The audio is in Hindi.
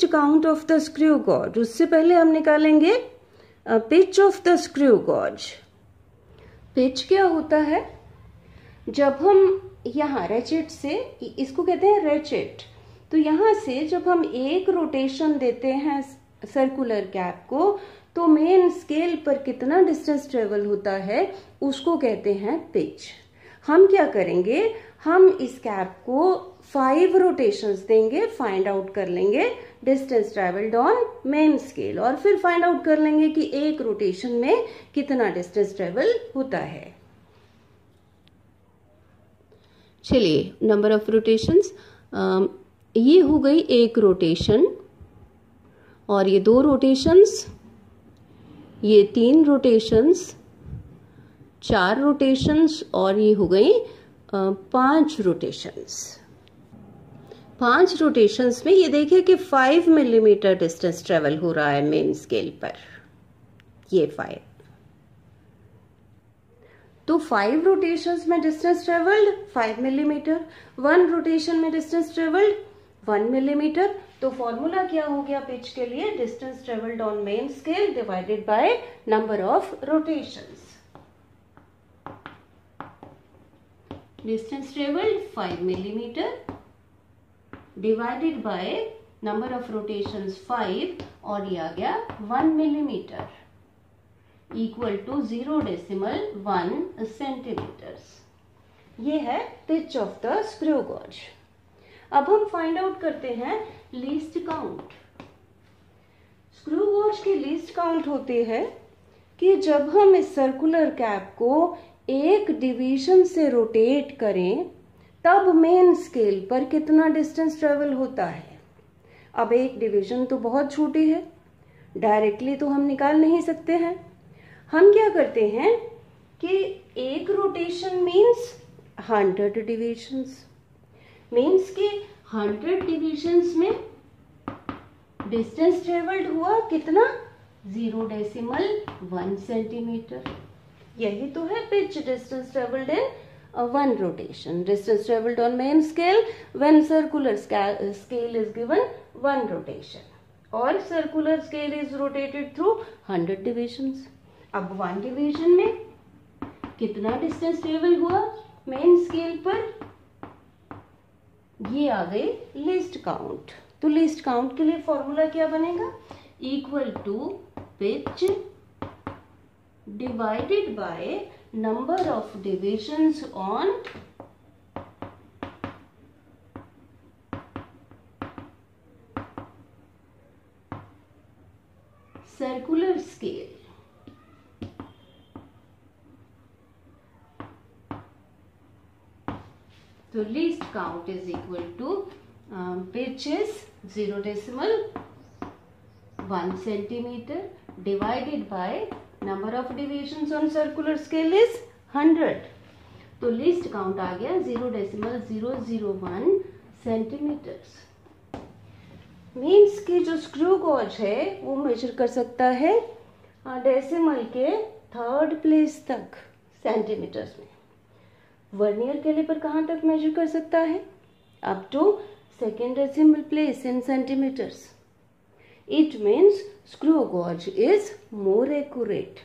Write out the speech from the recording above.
Count of the screw gauge, उससे पहले हम निकालेंगे pitch of the screw gauge. Pitch क्या होता है? जब हम यहाँ रेचेट से, इसको कहते हैं रेचेट, तो यहाँ से जब हम एक रोटेशन देते हैं सर्कुलर कैप को, तो मेन स्केल पर कितना डिस्टेंस ट्रेवल होता है उसको कहते हैं पिच। हम क्या करेंगे, हम इस कैप को 5 रोटेशंस देंगे, फाइंड आउट कर लेंगे distance travelled on main scale, और फिर फाइंड आउट कर लेंगे कि एक रोटेशन में कितना डिस्टेंस ट्रेवल होता है। चलिए, नंबर ऑफ रोटेशंस, ये हो गई एक रोटेशन, और ये 2 रोटेशंस, ये 3 रोटेशंस, 4 रोटेशंस, और ये हो गई 5 रोटेशंस। 5 रोटेशंस में ये देखिए कि 5 मिलीमीटर डिस्टेंस ट्रेवल हो रहा है मेन स्केल पर, ये 5। तो 5 रोटेशंस में डिस्टेंस ट्रेवल्ड 5 मिलीमीटर, 1 रोटेशन में डिस्टेंस ट्रेवल्ड 1 मिलीमीटर। तो फॉर्मूला क्या हो गया पिच के लिए? Distance travelled on main scale divided by number of rotations. Distance travelled 5 millimetre divided by number of rotations 5, और ये आ गया 1 मिलीमीटर इक्वल टू 0.1 सेंटीमीटर्स। ये है pitch of the screw gauge. अब हम फाइंड आउट करते हैं लीस्ट काउंट। स्क्रू गॉज की लीस्ट काउंट होती है कि जब हम इस सर्कुलर कैप को एक डिवीजन से रोटेट करें तब मेन स्केल पर कितना डिस्टेंस ट्रेवल होता है। अब एक डिवीजन तो बहुत छोटी है, डायरेक्टली तो हम निकाल नहीं सकते हैं। हम क्या करते हैं कि एक रोटेशन मीन्स 100 डिविजन्स, मीन्स कि 100 डिविजन्स में डिस्टेंस ट्रेवल्ड हुआ कितना? 0.1 सेंटीमीटर। यही तो है pitch, distance travelled in 1 rotation. Distance travelled on main scale when circular scale is given 1 rotation, और circular scale is rotated through 100 divisions. अब 1 डिवीजन में कितना डिस्टेंस ट्रेवल हुआ मेन स्केल पर? ये आ गई लीस्ट काउंट। तो लीस्ट काउंट के लिए फॉर्मूला क्या बनेगा? Equal to pitch divided by number of divisions on circular scale. तो least count is equal to pitch is 0.1 centimetre divided by number of divisions on circular scale is 100। तो लीस्ट काउंट आ गया 0.001 सेंटीमीटर्स। मीन्स कि जो स्क्रू गॉज है वो मेजर कर सकता है डेसिमल के 3rd प्लेस तक सेंटीमीटर्स में। वर्नियर कैलिपर कहाँ तक मेजर कर सकता है? Up to 2nd decimal place in centimetres. It means screw gauge is more accurate.